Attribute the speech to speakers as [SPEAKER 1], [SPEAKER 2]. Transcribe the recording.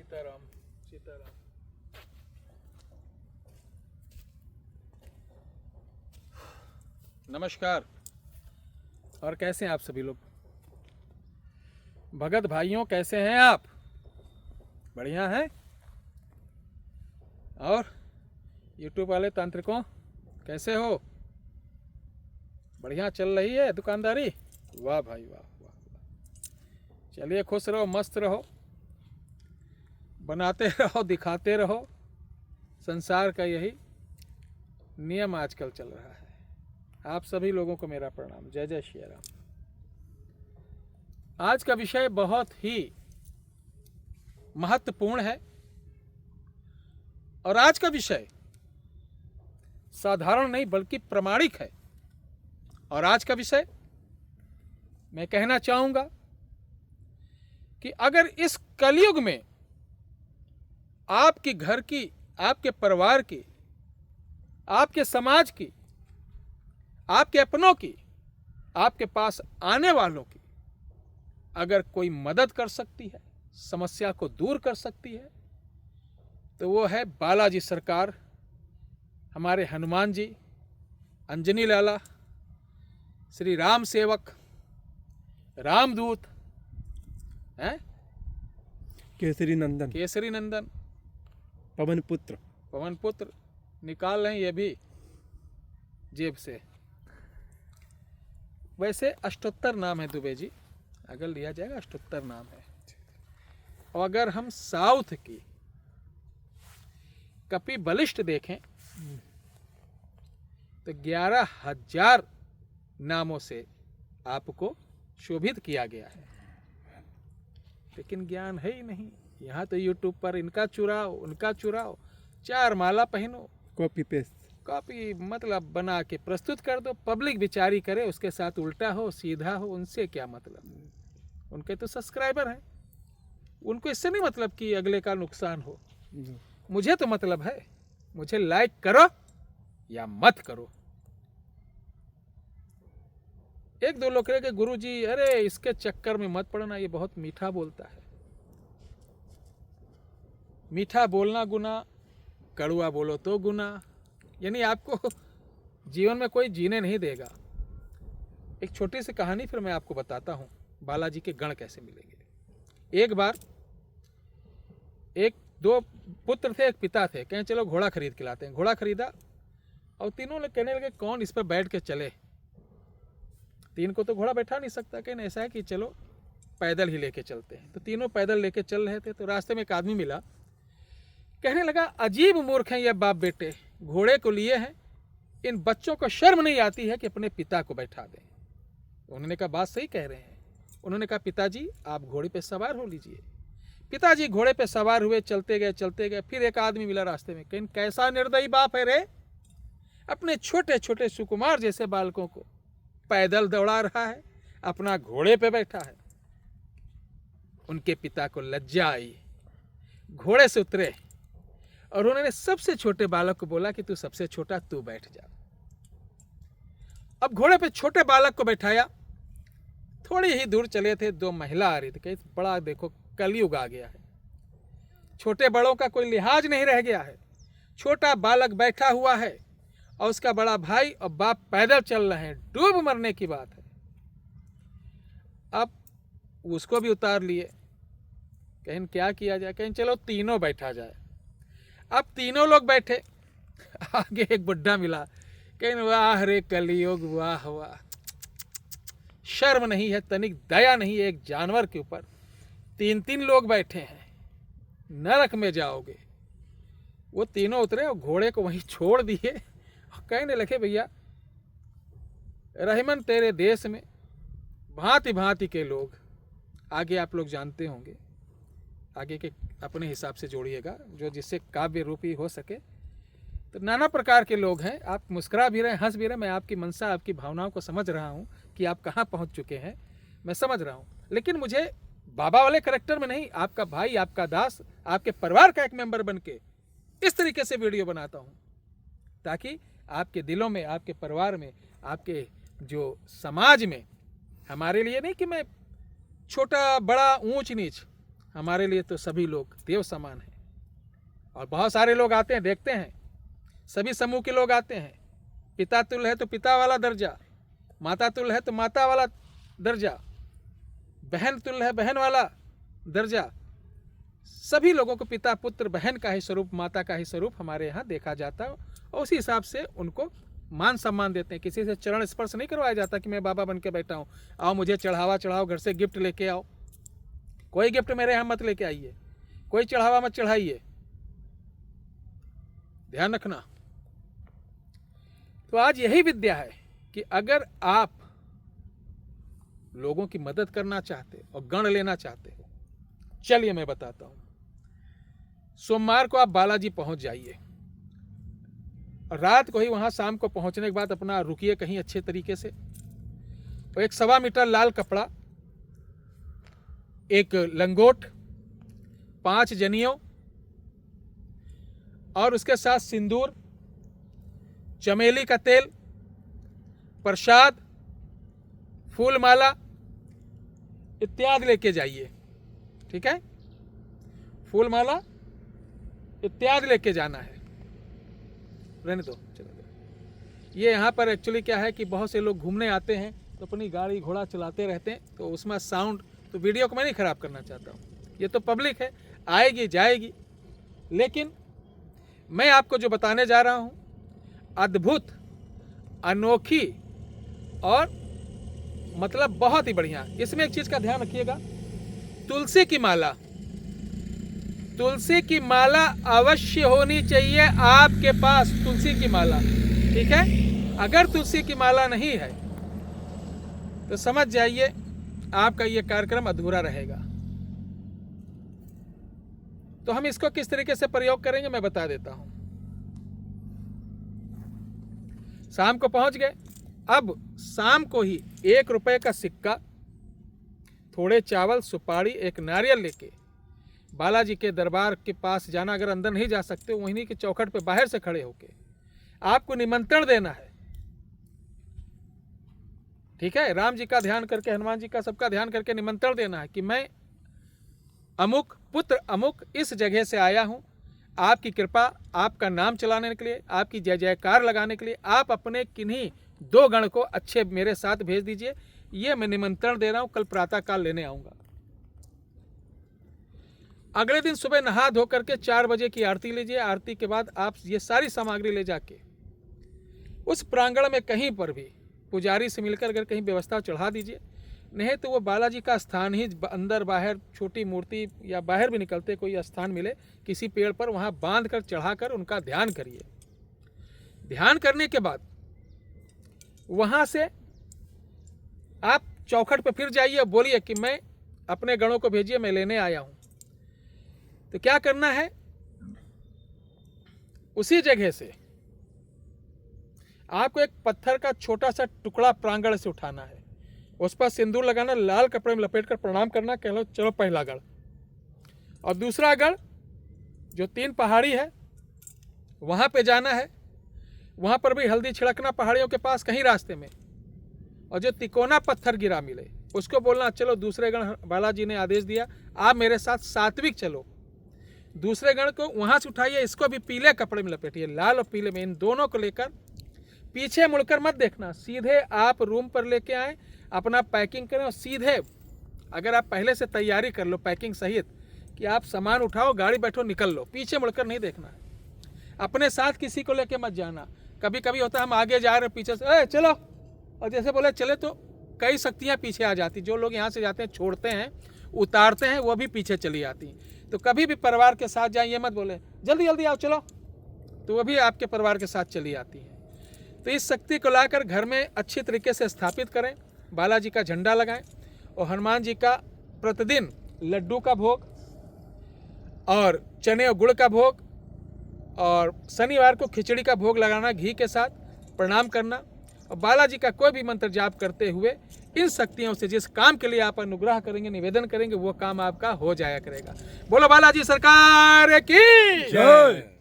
[SPEAKER 1] सीताराम सीताराम। नमस्कार। और कैसे हैं आप सभी लोग? भगत भाइयों, कैसे हैं आप? बढ़िया हैं? और यूट्यूब वाले तांत्रिकों, कैसे हो? बढ़िया चल रही है दुकानदारी? वाह भाई वाह वाह वाह। चलिए, खुश रहो, मस्त रहो, बनाते रहो, दिखाते रहो। संसार का यही नियम आजकल चल रहा है। आप सभी लोगों को मेरा प्रणाम। जय जय श्री राम। आज का विषय बहुत ही महत्वपूर्ण है और आज का विषय साधारण नहीं बल्कि प्रामाणिक है। और आज का विषय मैं कहना चाहूंगा कि अगर इस कलयुग में आपके घर की, आपके परिवार की, आपके समाज की, आपके अपनों की, आपके पास आने वालों की अगर कोई मदद कर सकती है, समस्या को दूर कर सकती है, तो वो है बालाजी सरकार, हमारे हनुमान जी, अंजनी लाला, श्री राम सेवक, रामदूत हैं,
[SPEAKER 2] केसरी नंदन,
[SPEAKER 1] केसरी नंदन,
[SPEAKER 2] पवन पुत्र।
[SPEAKER 1] पवन पुत्र। निकाल लें ये भी जेब से। वैसे 78 नाम है दुबे जी, अगर लिया जाएगा 78 नाम है। और अगर हम साउथ की कपि बलिष्ठ देखें तो 11,000 नामों से आपको शोभित किया गया है। लेकिन ज्ञान है ही नहीं। यहाँ तो यूट्यूब पर इनका चुराओ, उनका चुराओ, 4 माला पहनो,
[SPEAKER 2] कॉपी पेस्ट,
[SPEAKER 1] कॉपी मतलब बना के प्रस्तुत कर दो, पब्लिक विचारी करे, उसके साथ उल्टा हो सीधा हो, उनसे क्या मतलब? उनके तो सब्सक्राइबर हैं, उनको इससे नहीं मतलब कि अगले का नुकसान हो। मुझे तो मतलब है, मुझे लाइक करो या मत करो। एक दो लोग कहे कि गुरु जी अरे इसके चक्कर में मत पड़ना, ये बहुत मीठा बोलता है। मीठा बोलना गुना, कड़वा बोलो तो गुना। यानी आपको जीवन में कोई जीने नहीं देगा। एक छोटी सी कहानी फिर मैं आपको बताता हूँ बालाजी के गण कैसे मिलेंगे। एक बार एक दो पुत्र थे, एक पिता थे। कहें चलो घोड़ा खरीद के लाते हैं। घोड़ा खरीदा और तीनों ने कहने लगे कौन इस पर बैठ के चले। तीन को तो घोड़ा बैठा नहीं सकता। कहने ऐसा है कि चलो पैदल ही लेके चलते हैं। तो तीनों पैदल लेके चल रहे थे। तो रास्ते में एक आदमी मिला, कहने लगा अजीब मूर्ख हैं ये बाप बेटे, घोड़े को लिए हैं, इन बच्चों को शर्म नहीं आती है कि अपने पिता को बैठा दें। उन्होंने कहा बात सही कह रहे हैं। उन्होंने कहा पिताजी आप घोड़े पे सवार हो लीजिए। पिताजी घोड़े पे सवार हुए, चलते गए चलते गए। फिर एक आदमी मिला रास्ते में, कहीं कैसा निर्दयी बाप है रे, अपने छोटे छोटे सुकुमार जैसे बालकों को पैदल दौड़ा रहा है, अपना घोड़े पे बैठा है। उनके पिता को लज्जा आई, घोड़े से उतरे और उन्होंने सबसे छोटे बालक को बोला कि तू सबसे छोटा, तू बैठ जा। अब घोड़े पे छोटे बालक को बैठाया। थोड़ी ही दूर चले थे, दो महिला आ रही थी। कहीं बड़ा देखो कलयुग आ गया है, छोटे बड़ों का कोई लिहाज नहीं रह गया है। छोटा बालक बैठा हुआ है और उसका बड़ा भाई और बाप पैदल चल रहे हैं, डूब मरने की बात है। अब उसको भी उतार लिए। कहीं क्या किया जाए, कहीं चलो तीनों बैठा जाए। अब तीनों लोग बैठे, आगे एक बुढ़ा मिला। कहीं वाह रे कलयुग, वाह वाह, शर्म नहीं है, तनिक दया नहीं है एक जानवर के ऊपर। 3 लोग बैठे हैं, नरक में जाओगे। वो तीनों उतरे और घोड़े को वहीं छोड़ दिए और कहने लगे भैया रहमन तेरे देश में भांति भांति के लोग, आगे आप लोग जानते होंगे, आगे के अपने हिसाब से जोड़िएगा जो जिससे काव्य रूपी हो सके। तो नाना प्रकार के लोग हैं। आप मुस्कुरा भी रहे, हंस भी रहे। मैं आपकी मनसा, आपकी भावनाओं को समझ रहा हूँ कि आप कहाँ पहुँच चुके हैं, मैं समझ रहा हूँ। लेकिन मुझे बाबा वाले करेक्टर में नहीं, आपका भाई, आपका दास, आपके परिवार का एक मेंबर बन के इस तरीके से वीडियो बनाता हूँ ताकि आपके दिलों में, आपके परिवार में, आपके जो समाज में, हमारे लिए नहीं कि मैं छोटा बड़ा ऊंच नीच, हमारे लिए तो सभी लोग देव समान हैं। और बहुत सारे लोग आते हैं, देखते हैं, सभी समूह के लोग आते हैं। पिता तुल्य है तो पिता वाला दर्जा, माता तुल्य है तो माता वाला दर्जा, बहन तुल्य है बहन वाला दर्जा। सभी लोगों को पिता पुत्र बहन का ही स्वरूप, माता का ही स्वरूप हमारे यहाँ देखा जाता है और उसी हिसाब से उनको मान सम्मान देते हैं। किसी से चरण स्पर्श नहीं करवाया जाता कि मैं बाबा बन के बैठा हूँ, आओ मुझे चढ़ावा चढ़ाओ, घर से गिफ्ट लेके आओ। कोई गिफ्ट मेरे यहाँ मत लेके आइए, कोई चढ़ावा मत चढ़ाइए, ध्यान रखना। तो आज यही विद्या है कि अगर आप लोगों की मदद करना चाहते और गण लेना चाहते हो, चलिए मैं बताता हूं। सोमवार को आप बालाजी पहुंच जाइए, रात को ही वहां शाम को पहुंचने के बाद अपना रुकिए कहीं अच्छे तरीके से, और 1.25 मीटर लाल कपड़ा, एक लंगोट, 5 जनियों और उसके साथ सिंदूर, चमेली का तेल, प्रसाद, फूल माला इत्यादि लेके जाइए। ठीक है, फूल माला इत्यादि लेके जाना है। रहने दो, चलो। ये यहाँ पर एक्चुअली क्या है कि बहुत से लोग घूमने आते हैं तो अपनी गाड़ी घोड़ा चलाते रहते हैं, तो उसमें साउंड, तो वीडियो को मैं नहीं खराब करना चाहता हूँ। ये तो पब्लिक है, आएगी जाएगी, लेकिन मैं आपको जो बताने जा रहा हूँ अद्भुत, अनोखी और मतलब बहुत ही बढ़िया। इसमें एक चीज का ध्यान रखिएगा, तुलसी की माला, तुलसी की माला अवश्य होनी चाहिए आपके पास, तुलसी की माला। ठीक है, अगर तुलसी की माला नहीं है तो समझ जाइए आपका ये कार्यक्रम अधूरा रहेगा। तो हम इसको किस तरीके से प्रयोग करेंगे मैं बता देता हूं। शाम को पहुंच गए, अब शाम को ही 1 रुपए का सिक्का, थोड़े चावल, सुपारी, एक नारियल लेके बालाजी के दरबार के पास जाना। अगर अंदर नहीं जा सकते, वहीं के चौखट पे बाहर से खड़े होके आपको निमंत्रण देना है। ठीक है, राम जी का ध्यान करके, हनुमान जी का, सबका ध्यान करके निमंत्रण देना है कि मैं अमुक पुत्र अमुक इस जगह से आया हूं, आपकी कृपा, आपका नाम चलाने के लिए, आपकी जय जयकार लगाने के लिए आप अपने किन्हीं 2 गण को अच्छे मेरे साथ भेज दीजिए। ये मैं निमंत्रण दे रहा हूं, कल प्रातःकाल लेने आऊंगा। अगले दिन सुबह नहा धो करके 4 बजे की आरती लीजिए। आरती के बाद आप ये सारी सामग्री ले जाके उस प्रांगण में कहीं पर भी पुजारी से मिलकर अगर कहीं व्यवस्था चढ़ा दीजिए, नहीं तो वो बालाजी का स्थान ही अंदर बाहर, छोटी मूर्ति या बाहर भी निकलते कोई स्थान मिले किसी पेड़ पर, वहां बांध कर चढ़ाकर उनका ध्यान करिए। ध्यान करने के बाद वहां से आप चौखट पर फिर जाइए और बोलिए कि मैं अपने गणों को भेजिए, मैं लेने आया हूं। तो क्या करना है, उसी जगह से आपको एक पत्थर का छोटा सा टुकड़ा प्रांगण से उठाना है, उस पर सिंदूर लगाना, लाल कपड़े में लपेटकर प्रणाम करना, कह लो चलो पहला गढ़। और दूसरा गढ़ जो 3 पहाड़ी है वहां पे जाना है, वहां पर भी हल्दी छिड़कना पहाड़ियों के पास कहीं रास्ते में, और जो तिकोना पत्थर गिरा मिले उसको बोलना चलो दूसरे गण, बालाजी ने आदेश दिया आप मेरे साथ सात्विक चलो। दूसरे गण को वहां से उठाइए, इसको भी पीले कपड़े में लपेटिए, लाल और पीले में, इन दोनों को लेकर पीछे मुड़कर मत देखना, सीधे आप रूम पर लेके आए, अपना पैकिंग करें और सीधे, अगर आप पहले से तैयारी कर लो पैकिंग सहित कि आप सामान उठाओ, गाड़ी बैठो, निकल लो, पीछे मुड़कर नहीं देखना है। अपने साथ किसी को लेके मत जाना। कभी कभी होता है हम आगे जा रहे पीछे से चलो, और जैसे बोले चले तो कई शक्तियां पीछे आ जाती। जो लोग यहाँ से जाते हैं, छोड़ते हैं, उतारते हैं, वो भी पीछे चली आती। तो कभी भी परिवार के साथ जाए, ये मत बोले जल्दी जल्दी आओ चलो, तो वो भी आपके परिवार के साथ चली आती है। तो इस शक्ति को लाकर घर में अच्छी तरीके से स्थापित करें, बालाजी का झंडा लगाएं और हनुमान जी का प्रतिदिन लड्डू का भोग और चने और गुड़ का भोग, और शनिवार को खिचड़ी का भोग लगाना घी के साथ, प्रणाम करना, और बालाजी का कोई भी मंत्र जाप करते हुए इन शक्तियों से जिस काम के लिए आप अनुग्रह करेंगे, निवेदन करेंगे, वो काम आपका हो जाया करेगा। बोलो बालाजी सरकार की जय।